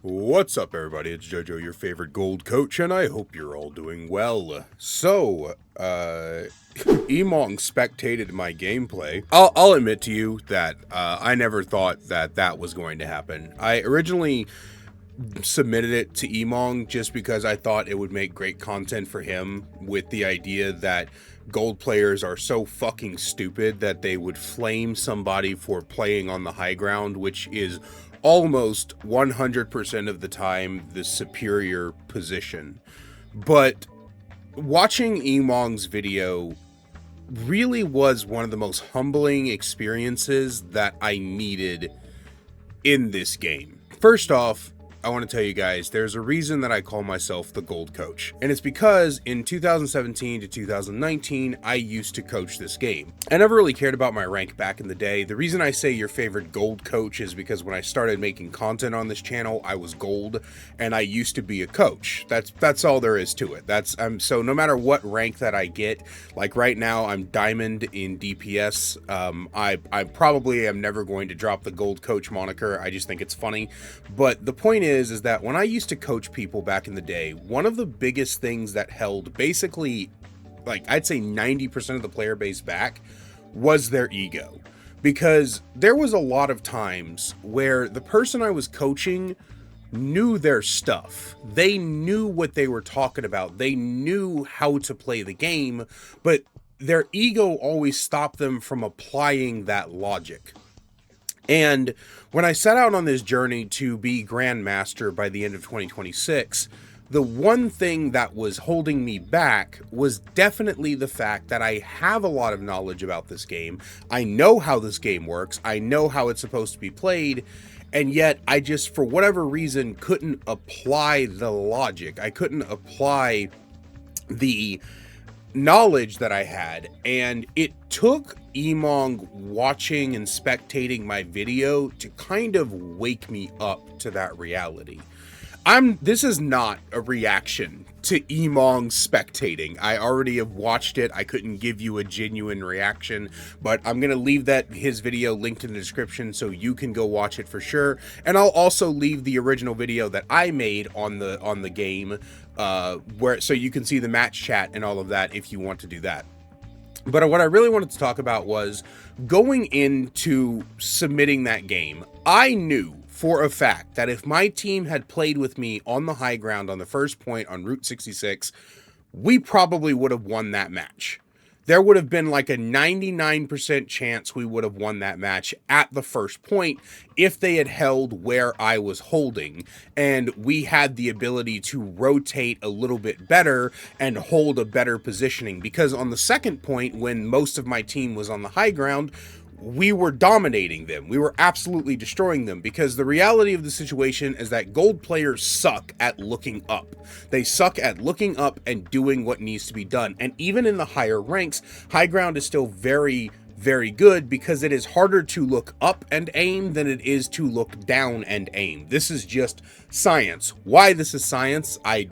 What's up, everybody? It's JoJo, your favorite gold coach, and I hope you're all doing well. So, Emongg spectated my gameplay. I'll admit to you that I never thought that was going to happen. I originally submitted it to Emongg just because I thought it would make great content for him, with the idea that gold players are so fucking stupid that they would flame somebody for playing on the high ground, which is almost 100% of the time the superior position. But watching Emong's video really was one of the most humbling experiences that I needed in this game. First off, I want to tell you guys, there's a reason that I call myself the gold coach. And it's because in 2017 to 2019, I used to coach this game. I never really cared about my rank back in the day. The reason I say your favorite gold coach is because when I started making content on this channel, I was gold and I used to be a coach. That's all there is to it. So no matter what rank that I get, like right now I'm diamond in DPS. I probably am never going to drop the gold coach moniker. I just think it's funny. But the point is that when I used to coach people back in the day, one of the biggest things that held basically, like, I'd say 90% of the player base back was their ego. Because there was a lot of times where the person I was coaching knew their stuff. They knew what they were talking about. They knew how to play the game, but their ego always stopped them from applying that logic. And when I set out on this journey to be Grandmaster by the end of 2026, the one thing that was holding me back was definitely the fact that I have a lot of knowledge about this game. I know how this game works. I know how it's supposed to be played. And yet I just, for whatever reason, couldn't apply the logic. I couldn't apply the knowledge that I had, and it took Emongg watching and spectating my video to kind of wake me up to that reality. This is not a reaction to Emongg spectating. I already have watched it. I couldn't give you a genuine reaction, but I'm going to leave his video linked in the description so you can go watch it for sure. And I'll also leave the original video that I made on the game, so you can see the match chat and all of that if you want to do that. But what I really wanted to talk about was going into submitting that game. I knew for a fact that if my team had played with me on the high ground on the first point on Route 66, we probably would have won that match. There would have been like a 99% chance we would have won that match at the first point if they had held where I was holding and we had the ability to rotate a little bit better and hold a better positioning. Because on the second point, when most of my team was on the high ground, we were dominating them. We were absolutely destroying them, because the reality of the situation is that gold players suck at looking up. They suck at looking up and doing what needs to be done. And even in the higher ranks, high ground is still very, very good, because it is harder to look up and aim than it is to look down and aim. This is just science. Why this is science, I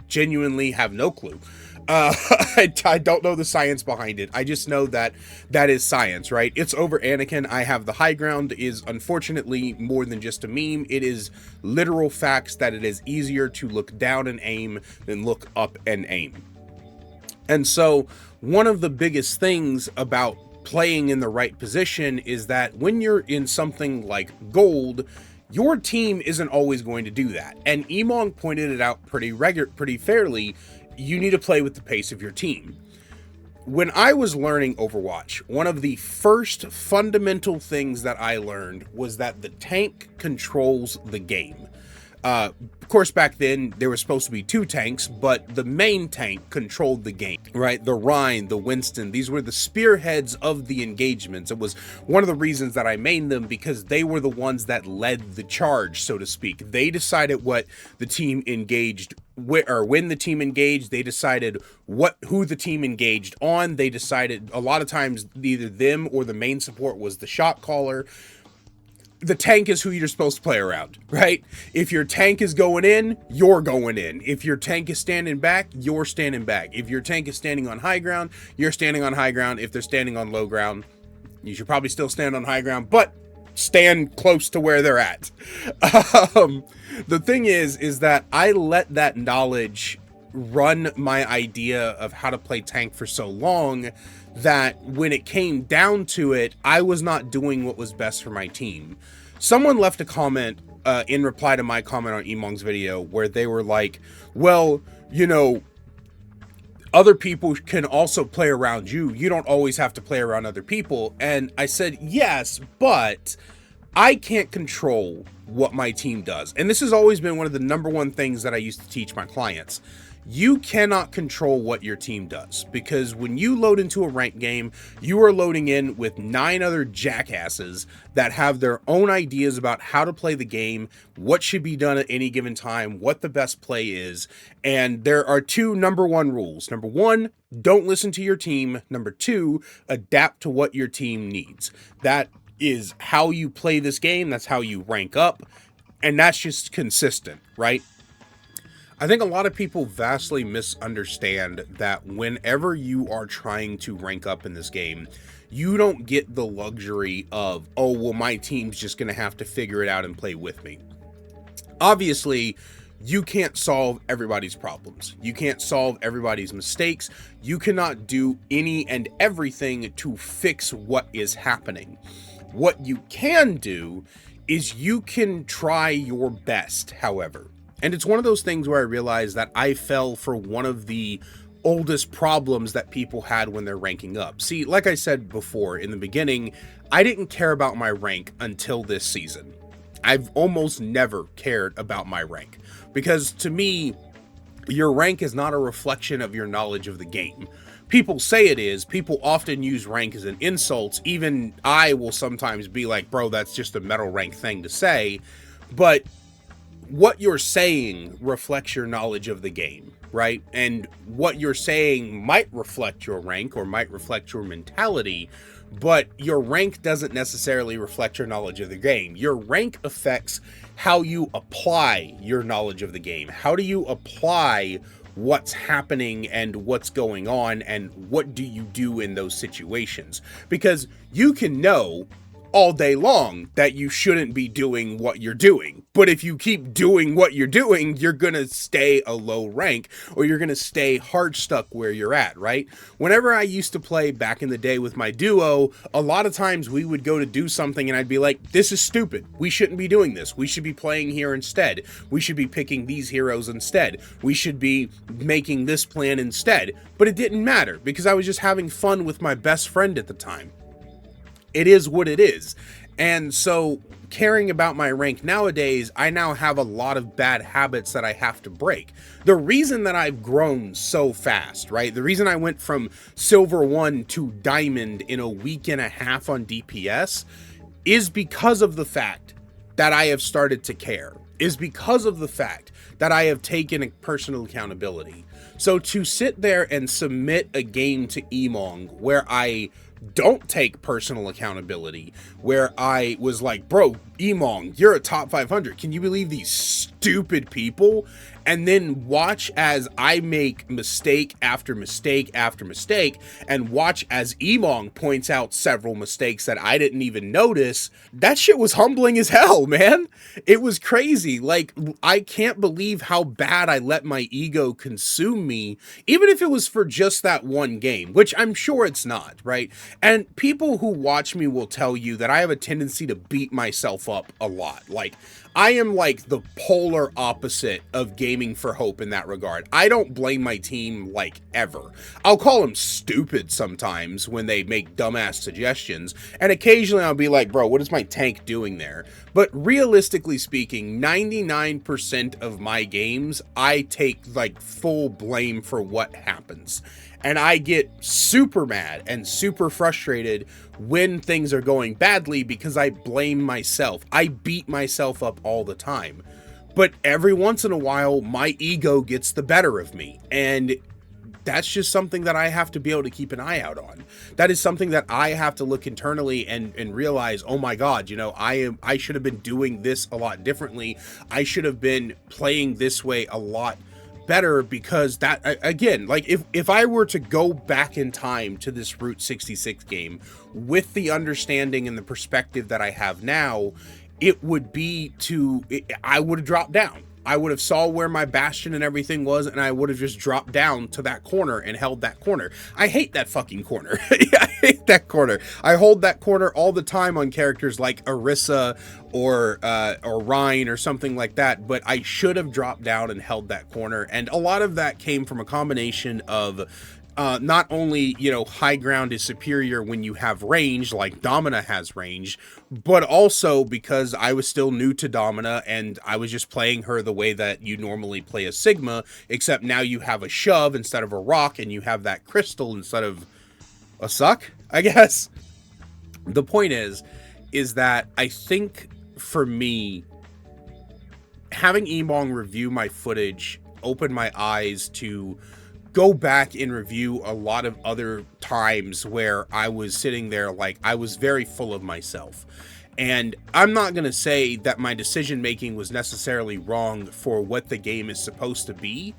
genuinely have no clue. I don't know the science behind it. I just know that is science, right? It's over Anakin. I have the high ground is unfortunately more than just a meme. It is literal facts that it is easier to look down and aim than look up and aim. And so one of the biggest things about playing in the right position is that when you're in something like gold, your team isn't always going to do that. And Emongg pointed it out pretty fairly. You need to play with the pace of your team. When I was learning Overwatch, one of the first fundamental things that I learned was that the tank controls the game. Of course, back then, there was supposed to be two tanks, but the main tank controlled the game, right? The Rhine, the Winston, these were the spearheads of the engagements. It was one of the reasons that I mained them, because they were the ones that led the charge, so to speak. They decided what the team engaged, or when the team engaged, they decided who the team engaged on. They decided, a lot of times, either them or the main support was the shot caller. The tank is who you're supposed to play around, right? If your tank is going in, you're going in. If your tank is standing back, you're standing back. If your tank is standing on high ground, you're standing on high ground. If they're standing on low ground, you should probably still stand on high ground, but stand close to where they're at. The thing is that I let that knowledge run my idea of how to play tank for so long that when it came down to it, I was not doing what was best for my team. Someone left a comment in reply to my comment on Emong's video where they were like, well, you know, other people can also play around you. You don't always have to play around other people. And I said, yes, but I can't control what my team does. And this has always been one of the number one things that I used to teach my clients. You cannot control what your team does, because when you load into a ranked game, you are loading in with 9 other jackasses that have their own ideas about how to play the game, what should be done at any given time, what the best play is. And there are 2 number 1 rules. Number 1, don't listen to your team. Number 2, adapt to what your team needs. That is how you play this game. That's how you rank up. And that's just consistent, right? I think a lot of people vastly misunderstand that whenever you are trying to rank up in this game, you don't get the luxury of, oh, well, my team's just going to have to figure it out and play with me. Obviously, you can't solve everybody's problems. You can't solve everybody's mistakes. You cannot do any and everything to fix what is happening. What you can do is you can try your best, however. And it's one of those things where I realized that I fell for one of the oldest problems that people had when they're ranking up. See, like I said before in the beginning, I didn't care about my rank until this season. I've almost never cared about my rank, because to me, your rank is not a reflection of your knowledge of the game. People say it is. People often use rank as an insult. Even I will sometimes be like, bro, that's just a metal rank thing to say. But what you're saying reflects your knowledge of the game, right? And what you're saying might reflect your rank or might reflect your mentality, but your rank doesn't necessarily reflect your knowledge of the game. Your rank affects how you apply your knowledge of the game. How do you apply what's happening and what's going on, and what do you do in those situations? Because you can know all day long that you shouldn't be doing what you're doing. But if you keep doing what you're doing, you're going to stay a low rank, or you're going to stay hard stuck where you're at, right? Whenever I used to play back in the day with my duo, a lot of times we would go to do something and I'd be like, this is stupid. We shouldn't be doing this. We should be playing here instead. We should be picking these heroes instead. We should be making this plan instead. But it didn't matter, because I was just having fun with my best friend at the time. It is what it is. And so caring about my rank nowadays, I now have a lot of bad habits that I have to break. The reason that I've grown so fast, right? The reason I went from silver 1 to diamond in a week and a half on DPS is because of the fact that I have started to care, is because of the fact that I have taken a personal accountability. So to sit there and submit a game to Emongg where I don't take personal accountability, where I was like, bro, Emongg, you're a top 500. Can you believe these stupid people? And then watch as I make mistake after mistake after mistake, and watch as Emongg points out several mistakes that I didn't even notice. That shit was humbling as hell, man. It was crazy. Like, I can't believe how bad I let my ego consume me, even if it was for just that one game, which I'm sure it's not, right? And people who watch me will tell you that I have a tendency to beat myself up a lot. Like, I am like the polar opposite of gaming for hope in that regard. I don't blame my team, like, ever. I'll call them stupid sometimes when they make dumbass suggestions, and occasionally I'll be like, bro, what is my tank doing there? But realistically speaking, 99% of my games, I take, like, full blame for what happens. And I get super mad and super frustrated when things are going badly because I blame myself. I beat myself up all the time. But every once in a while, my ego gets the better of me. And that's just something that I have to be able to keep an eye out on. That is something that I have to look internally and realize, oh my God, you know, I should have been doing this a lot differently. I should have been playing this way a lot better because that, again, like if I were to go back in time to this Route 66 game with the understanding and the perspective that I have now, it would be I would have dropped down. I would have saw where my bastion and everything was, and I would have just dropped down to that corner and held that corner. I hate that fucking corner. I hate that corner. I hold that corner all the time on characters like Orisa or Rhine or something like that, but I should have dropped down and held that corner. And a lot of that came from a combination of not only, you know, high ground is superior when you have range, like Domina has range, but also because I was still new to Domina and I was just playing her the way that you normally play a Sigma, except now you have a shove instead of a rock and you have that crystal instead of a suck, I guess. The point is that I think for me, having Emongg review my footage opened my eyes to go back and review a lot of other times where I was sitting there like I was very full of myself. And I'm not going to say that my decision making was necessarily wrong for what the game is supposed to be,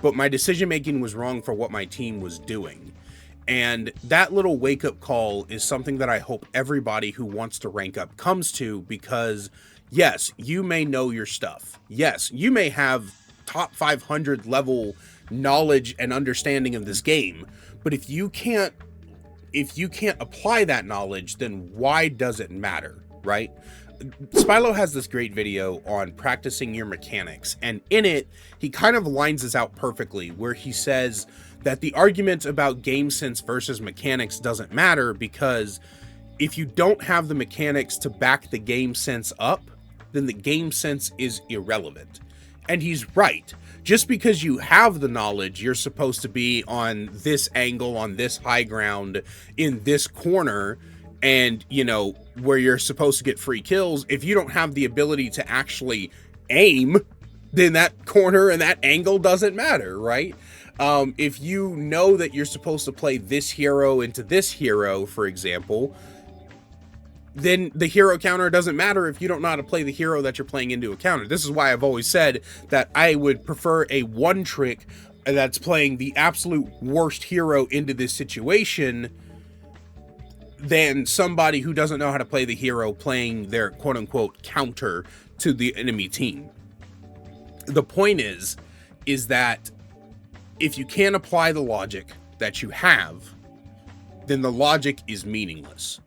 but my decision making was wrong for what my team was doing. And that little wake-up call is something that I hope everybody who wants to rank up comes to, because yes, you may know your stuff. Yes, you may have top 500 level knowledge and understanding of this game, but if you can't apply that knowledge, then why does it matter, right? Spylo has this great video on practicing your mechanics, and in it he kind of lines this out perfectly, where he says that the argument about game sense versus mechanics doesn't matter, because if you don't have the mechanics to back the game sense up, then the game sense is irrelevant. And he's right. Just because you have the knowledge, you're supposed to be on this angle, on this high ground, in this corner, and, you know, where you're supposed to get free kills, if you don't have the ability to actually aim, then that corner and that angle doesn't matter, right? If you know that you're supposed to play this hero into this hero, for example, then the hero counter doesn't matter if you don't know how to play the hero that you're playing into a counter. This is why I've always said that I would prefer a one trick that's playing the absolute worst hero into this situation than somebody who doesn't know how to play the hero playing their quote-unquote counter to the enemy team. The point is that if you can't apply the logic that you have, then the logic is meaningless.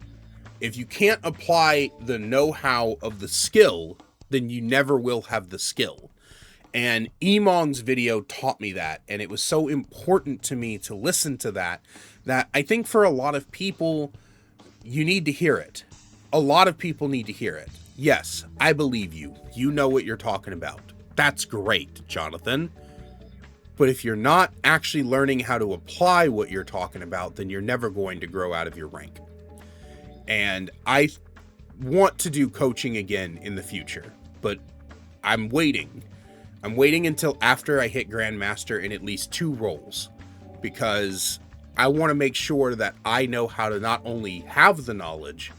If you can't apply the know-how of the skill, then you never will have the skill. And Emongg's video taught me that, and it was so important to me to listen to that I think for a lot of people, you need to hear it. A lot of people need to hear it. Yes, I believe you. You know what you're talking about. That's great, Jonathan. But if you're not actually learning how to apply what you're talking about, then you're never going to grow out of your rank. And I want to do coaching again in the future, but I'm waiting. I'm waiting until after I hit Grandmaster in at least 2 roles, because I want to make sure that I know how to not only have the knowledge,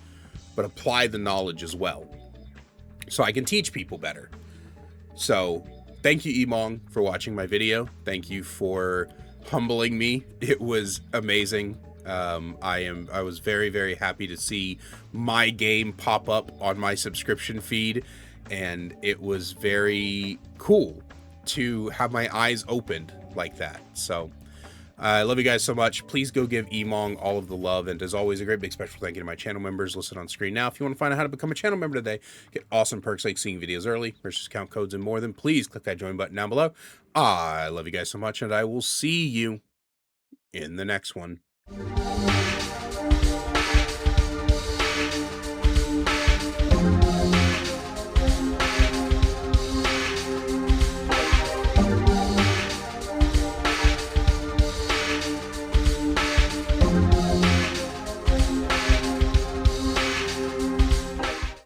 but apply the knowledge as well, so I can teach people better. So thank you, Emongg, for watching my video. Thank you for humbling me. It was amazing. I was very, very happy to see my game pop up on my subscription feed, and it was very cool to have my eyes opened like that. So I love you guys so much. Please go give Emongg all of the love, and as always, a great big special thank you to my channel members listed on screen now. If you want to find out how to become a channel member today, get awesome perks like seeing videos early, purchase discount codes, and more, then please click that join button down below. I love you guys so much, and I will see you in the next one.